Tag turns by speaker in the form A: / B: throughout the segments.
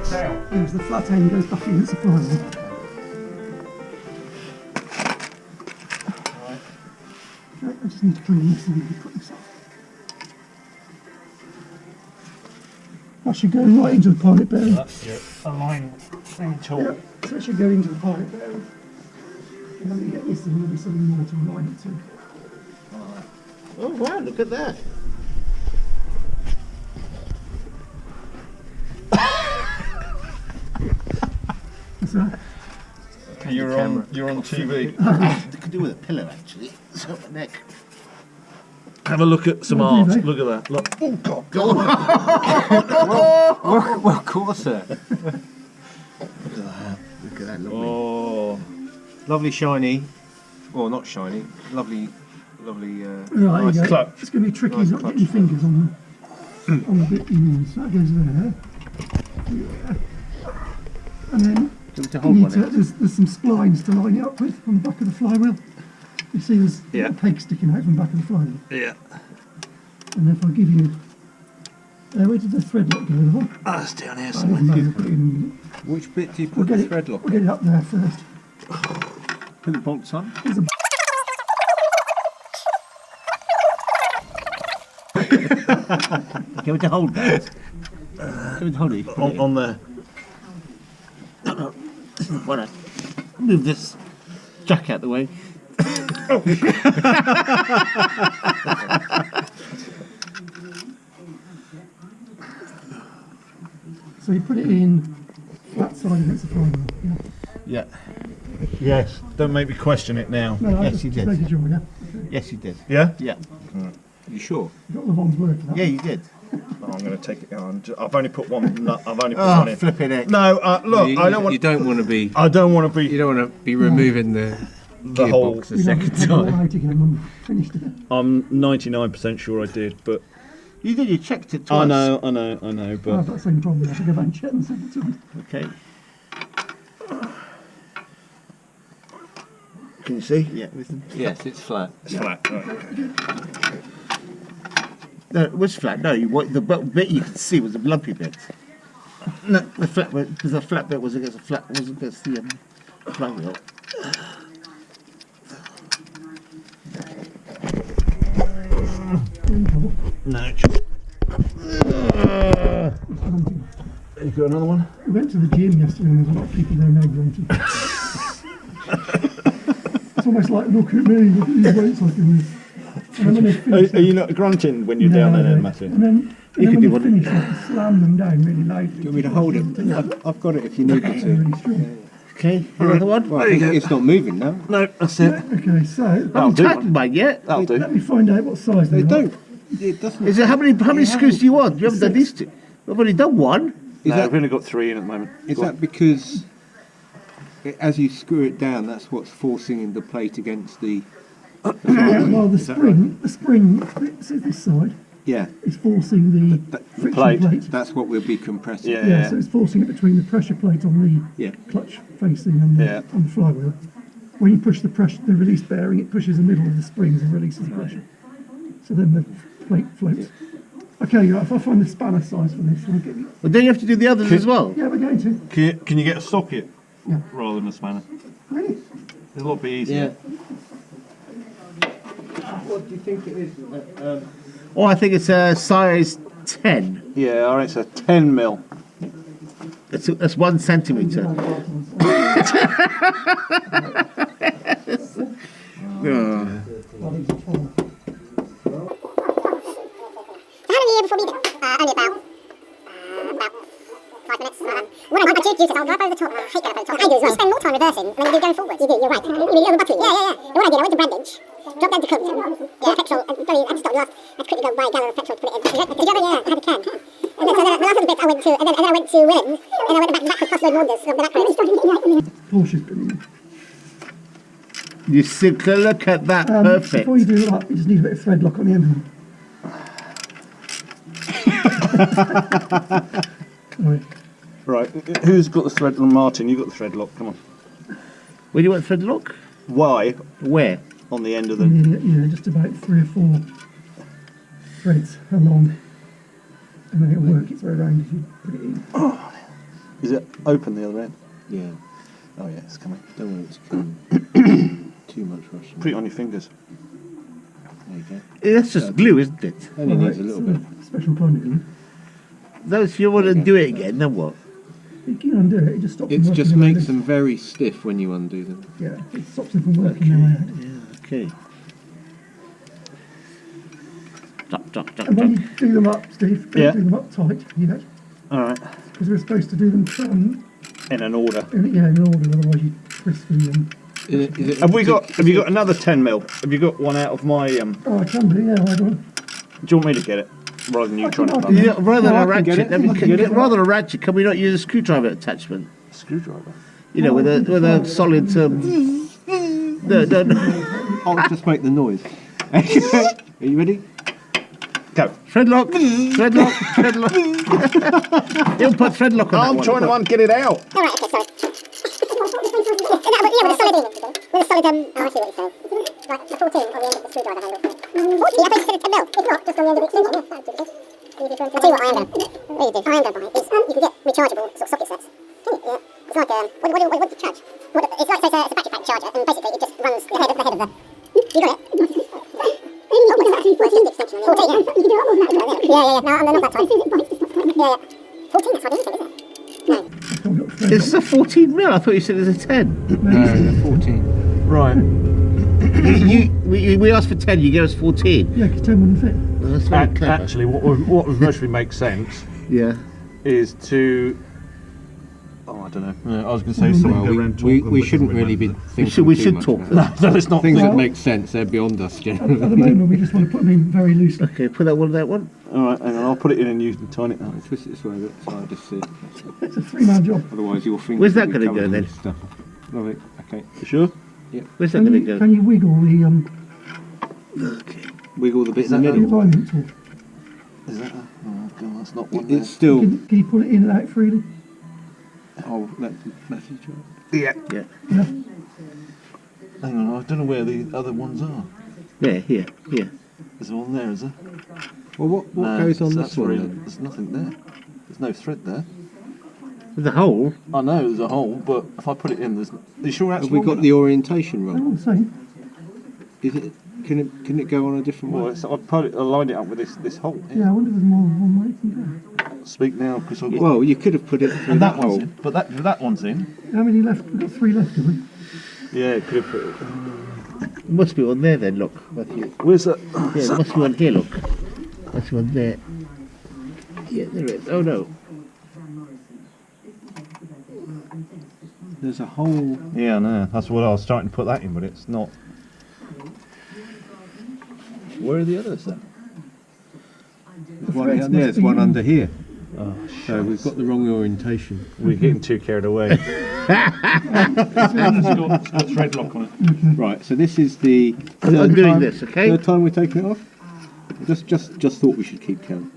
A: down. Yes, the flat end goes back in the supply wheel.
B: Right.
A: Okay, I just need to clean this and we can put this on. That should go right into the pilot bearing.
B: That's your aligning tool.
A: Yeah, so it should go into the pilot bearing. And then we get this and there'll be something more to align it to.
C: Oh wow, look at that.
A: What's that?
B: You're on TV.
C: They could do with a pillow actually. It's got my neck.
B: Have a look at some art. Look at that. Look. Oh God.
C: Go on.
D: Well, of course, sir.
C: Look at that. Look at that. Lovely.
B: Oh.
D: Lovely shiny. Well, not shiny. Lovely.
A: Right,
D: nice
A: you go.
B: clutch.
A: It's going to be tricky not getting your fingers on the bit you need. So that goes there. Yeah. And then there's some splines to line it up with on the back of the flywheel. You see there's little pegs sticking out from the back of the flywheel.
B: Yeah.
A: And if I give you... where did the thread lock go? Lévon?
B: Ah, it's down here
A: I
B: somewhere.
A: don't know, put it in.
D: Which bit do you put the thread lock?
A: We'll get it up there first.
D: Put the bolts on.
A: There's a
C: Give it to hold that. Give it to hold it.
B: On there.
C: Why not? Move this jack out the way.
A: So you put it in flat side against the flywheel. Yeah.
B: Yeah. Yes. Don't make me question it now.
A: No,
C: Yes,
A: just
C: you did.
A: making sure, yeah.
C: Yes, you did.
B: Yeah.
C: Yeah.
D: You sure?
A: You got Lévon's word for that.
C: Yeah, you did.
B: Oh, I'm going to take it on. I've only put one. No, I've only put
C: Oh,
B: one in.
C: flipping it.
B: No, look.
D: You,
B: I don't want.
D: You don't want to be.
B: I don't want to be
D: You don't want to be removing the
B: whole.
D: gearbox a second
A: We'd have
D: time.
A: to again when we finished it.
B: I'm 99% sure I did, but
C: You did. You checked it twice.
B: I know,
A: I've
B: but
A: got the same problem. I have to go back and check them several times.
C: Okay. Can you see? Yeah.
D: Yes, it's flat.
B: it's flat. Right.
C: No, it was flat. No, the bit you could see was the lumpy bit. No, the flat bit, because the flat bit was against the flywheel.
B: No. You got another one?
A: We went to the gym yesterday and there's a lot of people there now grunting. It's almost like, look at me, look at these weights I can move. And then when they finish,
B: Are you not grunting when you're down there, Matthew?
A: And then when they finish, I have to slam them down really loudly.
D: Do you want me to hold it? I've got it if you need it to.
A: Really strong.
C: Okay, another one?
D: Well, it's not moving now.
B: No, that's it.
A: Okay, so
C: I haven't tightened mine yet.
B: That'll do.
A: let me find out what size they
D: They
A: are.
D: don't. It doesn't.
C: Is it how many screws do you want? You haven't done these two. We've only done one.
D: Is
B: No,
D: that,
B: I've only got 3 in at the moment.
D: is that because as you screw it down, that's what's forcing the plate against the.
A: Well, the spring, so this side,
D: Yeah,
A: is forcing the friction
B: plate.
A: plate.
D: that's what we'll be compressing.
A: Yeah, so it's forcing it between the pressure plate on the
D: Yeah.
A: clutch facing and
B: Yeah.
A: on the flywheel. When you push the release bearing, it pushes the middle of the springs and releases the pressure. So then the plate floats. Okay, if I find the spanner size for this, I'll get you.
C: Well, then you have to do the others as well.
A: Yeah, we're going to.
B: Can you get a socket
A: Yeah.
B: rather than a spanner?
A: Really?
B: It's a lot bit easier.
D: What do you think it is?
C: Oh, I think it's a size 10.
B: Yeah, all right, it's a 10 mil.
C: That's 1 centimetre.
E: How many years before meeting? Only about 5 minutes. What I do is I'll drive over the top. I hate going over the top. I do as well. You spend more time reversing than you do going forwards. You do, you're right. You mean the other buttering? Yeah. And what I did, I went to Brandage, dropped down to Cookton. Yeah, petrol. I had to stop last. I had to quickly go buy a gallon of petrol to put it in. Did you ever? Yeah, I had a can. And then, so then the last little bit I went to, and then I went to Willem, and I went back across Lloyd Wanders, the back road.
A: Porsche's been
C: You see, look at that, perfect.
A: Before you do that, you just need a bit of thread lock on the end. Right.
B: Right, who's got the thread? Martin, you got the thread lock. Come on.
C: Where do you want thread lock?
B: Why?
C: Where?
B: On the end of the.
A: Yeah, just about 3 or 4 threads along, and then it'll work its way around if you put it in.
B: Is it open the other end?
D: Yeah.
B: Oh yeah, it's coming.
D: Don't want it to come too much rush.
B: Put it on your fingers.
D: There you go.
C: That's just glue, isn't it?
D: Only needs a little bit.
A: Special kind of glue.
C: Those, if you want to do it again, then what?
A: You can undo it, it just stops
D: It
A: them working
D: just
A: the way
D: makes
A: they-
D: them very stiff when you undo them.
A: Yeah, it stops them from working their way out.
C: Yeah, okay. Tuck.
A: And when you do them up, Steve, don't
B: Yeah.
A: do them up tight yet,
B: Alright.
A: because we're supposed to do them
B: In an order.
A: in order, otherwise you twist them.
B: Have you got another 10 mil? Have you got one out of my
A: Oh, I can do, yeah, I don't.
B: do you want me to get it? Rather than you trying to
A: I
B: find
A: can-
B: it?
C: Yeah, rather
D: No, I
C: than a
D: can get
C: ratchet,
D: it. I can get it.
C: rather than a ratchet, can we not use a screwdriver attachment?
B: Screwdriver.
C: You know, with a solid. No.
D: I'll just make the noise. Are you ready?
B: Go.
C: Threadlock. He'll put threadlock on that
B: I'm
C: one.
B: trying to get it out.
E: All right, okay, sorry. Yeah, with a solid, oh, I see what you're saying. Right, the 14 on the end of the screwdriver handle. 40? I thought you said it's 10 mil. If not, just on the end of the extension. Yeah, that would do. I'll tell you what I am going to buy is, you can get rechargeable sort of socket sets. Can you? Yeah. It's like, what do you charge? It's like, say, it's a battery pack charger, and basically it just runs the head of the... You got it? Oh, what's that? Well, it's just the extension on the end. 14, yeah. You can do a lot more than that. Yeah. No, I'm not that tight. Yeah. 14, that's hardly anything, isn't it? No.
C: It's a 14 mil. I thought you said it was a 10.
D: No, 14.
B: Right.
C: We asked for 10, you gave us 14.
A: Yeah, because 10 wouldn't fit.
C: That's very clever.
B: Actually, what would mostly make sense
C: Yeah.
B: is to. Oh, I don't know. Yeah, I was going to say something.
D: Well,
B: around
D: we shouldn't really be thinking
C: We
D: too
C: should
D: much
C: talk.
D: about
B: No, it's not.
D: things
A: Well-
D: that make sense. They're beyond us,
A: At
D: generally.
A: the moment, we just want to put them in very loosely.
C: Okay, put that one, that one.
B: All right, hang on. I'll put it in and you can tighten it up.
D: Twist it this way a bit, so I just see it.
A: It's a 3-man job.
D: Otherwise, your fingers.
C: Where's that
D: will be
C: gonna go
D: covered in
C: then?
D: Stuff. Love it. Okay.
B: You sure?
C: Where's that going to go?
A: Can you wiggle the
C: Okay.
D: Wiggle the bit in the
A: the
D: middle.
A: alignment tool?
B: Is that? Oh god, that's not one.
D: It's still.
A: Can you pull it in and out freely?
D: Oh, Matthew, try.
B: Yeah.
C: Yeah.
A: Yeah.
B: Hang on, I don't know where the other ones are.
C: Yeah, here.
B: There's one there, is there?
D: Well, what
B: No,
D: goes on
B: that's
D: this one
B: really-
D: then?
B: There's nothing there. There's no thread there.
C: There's a hole.
B: I know there's a hole, but if I put it in, there's. Are you sure that's
D: Have we got the orientation
A: They're
D: wrong?
A: all the same.
D: Is it? Can it go on a different
B: Well,
D: way?
B: it's, I lined it up with this hole. Here.
A: Yeah, I wonder if there's more than one way it can go.
B: Speak now, because I've got.
D: Well, you could have put it through
B: and
D: that
B: that one's
D: hole.
B: in, but that one's in.
A: How many left? We've got 3 left, have we?
B: Yeah, could have put it.
C: It must be one there then, look. Matthew.
B: Where's that?
C: Yeah, it must be one here, look. Must be one there. Yeah, there it is. Oh no.
D: There's a hole.
B: Yeah, no, that's what I was starting to put that in, but it's not. Where are the others then?
D: There's one,
A: threads
D: there's
A: must be
D: one
A: in.
D: under here.
B: Oh,
D: So we've got the wrong orientation.
B: we're getting too carried away. It's got a thread lock on it.
D: Right. So this is the
C: I'm
D: third
C: doing
D: time,
C: this, okay?
D: Third time we're taking it off. Just thought we should keep count.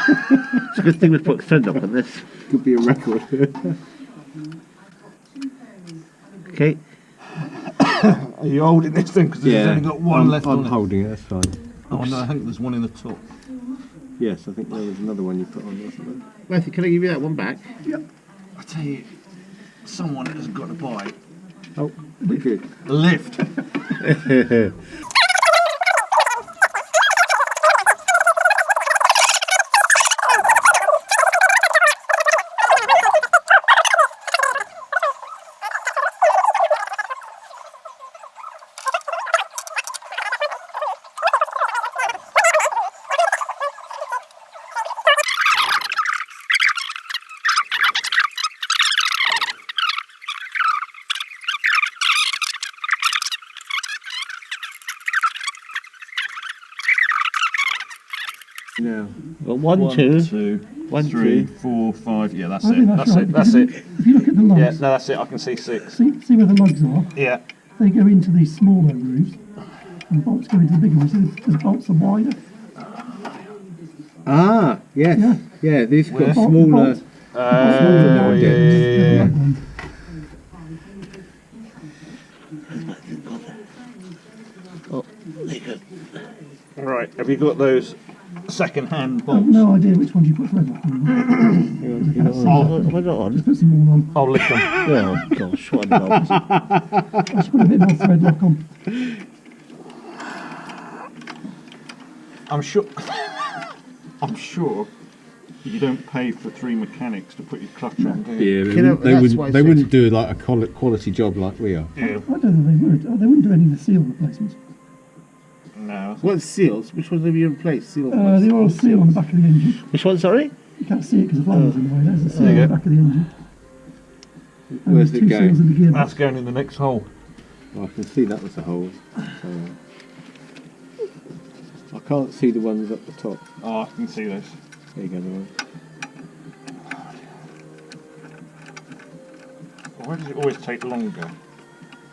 C: It's a good thing we put thread lock on this.
D: Could be a record.
C: Okay.
B: Are you holding this thing? Because there's only got one left
D: I'm
B: on it.
D: holding it. That's fine.
B: Oh no, I think there's one in the top.
D: Yes, I think there was another one you put on, wasn't there?
C: Matthew, can I give you that one back?
B: I tell you, someone has got to buy
D: Oh, good.
B: a lift.
D: Now,
C: Well, one, two. One,
B: three,
C: two.
B: 4, 5. Yeah, that's
A: I think
B: it.
A: that's
B: That's
A: right.
B: it. That's it.
A: If you look at the lugs,
B: Yeah, no, that's it. I can see 6.
A: see where the lugs are?
B: Yeah.
A: They go into these smaller grooves, and the bolts go into the bigger ones. So the bolts are wider.
D: yes.
A: Yeah.
D: Yeah, these
B: Where?
D: got
A: Bolt-
D: smaller.
A: bolt-
D: smaller now,
B: yeah,
A: the lug ones.
C: Oh, there you go.
B: Right. Have you got those second-hand
A: I've
B: bolts.
A: no idea which ones you put thread lock on. Just put some more on.
B: I'll lick them.
C: Oh gosh, what a knob.
A: I should put a bit more thread lock on.
B: I'm sure. I'm sure you don't pay for 3 mechanics to put your clutch on. Do you?
D: Yeah,
C: You know, that's why I
D: they
C: said-
D: wouldn't do like a quality job like we are.
B: Yeah.
A: I don't know they would. Oh, they wouldn't do any of the seal replacements.
B: No.
C: What seals? Which ones have you replaced? Seal
A: The
C: ones?
A: oil seal on the back of the engine.
C: Which one, sorry?
A: You can't see it because the flame's in the way. There's the seal
B: There you
A: on the
B: go.
A: back of the engine. And
D: Where's
A: there's
D: it
A: 2
D: going?
A: seals in the gearbox.
B: That's going in the next hole.
D: Oh, I can see that was a hole. So, I can't see the ones up the top.
B: Oh, I can see this.
D: There you go. The one.
B: Why does it always take longer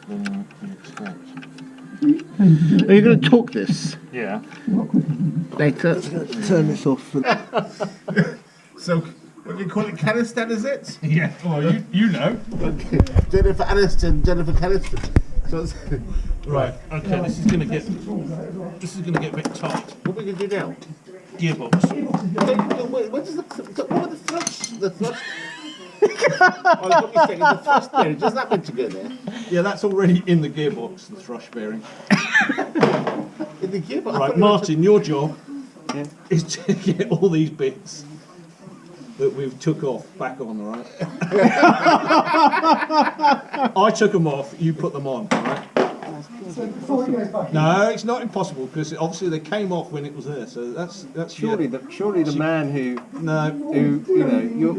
B: than you expect?
C: Are you going to talk this
B: Yeah.
C: later?
D: Turn this off.
C: So, what do you call it? Caniston, is it?
B: Yeah. Well, you know.
C: Jennifer Aniston, Jennifer Caniston. So it's
B: Right. Okay. This is gonna get a bit tight.
C: what are we going to do now?
B: Gearbox.
C: What is the thrust? The thrust? I was what saying, the thrust bearing, does that meant to go there?
B: Yeah, that's already in the gearbox. The thrush bearing.
C: In the gearbox?
B: Right, Martin. Your job is to get all these bits that we've took off back on. All right. I took them off. You put them on. All right.
A: So before it goes back in,
B: No, it's not impossible because obviously they came off when it was there. So that's
D: Surely,
B: yeah.
D: surely the man who
B: No,
D: you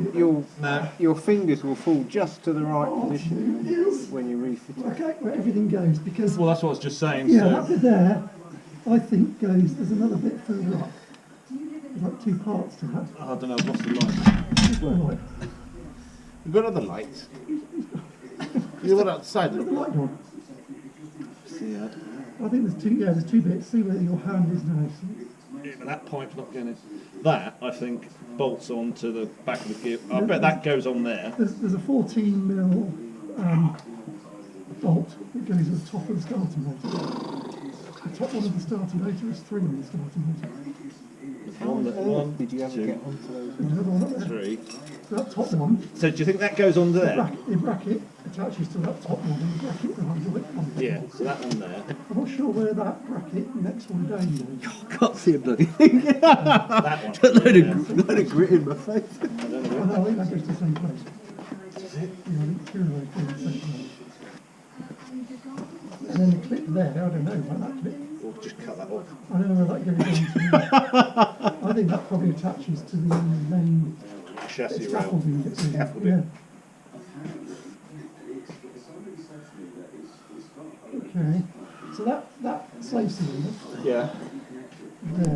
D: know
B: no.
D: your fingers will fall just to the right position when you refit it.
A: okay, where everything goes, because
B: Well, that's what I was just saying.
A: yeah,
B: So
A: that bit there, I think goes. There's another bit further up. There's like 2 parts to that.
B: I don't know. I've lost the line.
A: Right.
C: We've got other lights. You went outside.
A: Where's the light one?
B: See that?
A: I think there's 2. Yeah, there's 2 bits. See where your hand is now.
B: Yeah, but that pipe's not going in. That I think bolts onto the back of the gear. I bet that goes on there.
A: There's a 14mm bolt that goes at the top of the starting motor. The top one of the starting motor is 3 on the starting motor.
B: One,
D: Did you ever
B: two,
D: get onto those?
A: There's another one up there.
B: 3.
A: So that top one,
B: So do you think that goes on there?
A: the bracket attaches to that top one, and the bracket behind the wick one.
B: Yeah. So that one there.
A: I'm not sure where that bracket next one down goes.
D: Can't see a bloody thing.
B: That one.
D: Load of grit in my face.
B: I don't know
A: I
B: where.
A: know, I think that goes to the same place.
B: Does it?
A: Yeah, I think 2 of those go to the same place. And then the clip there, I don't know about that clip.
B: Or just cut that off.
A: I don't know where that goes down to. I think that probably attaches to the main
B: Chassis rail.
A: scaffolding. That's in.
B: Scaffolding.
A: Yeah. Okay, so that slave cylinder
B: Yeah.
A: there.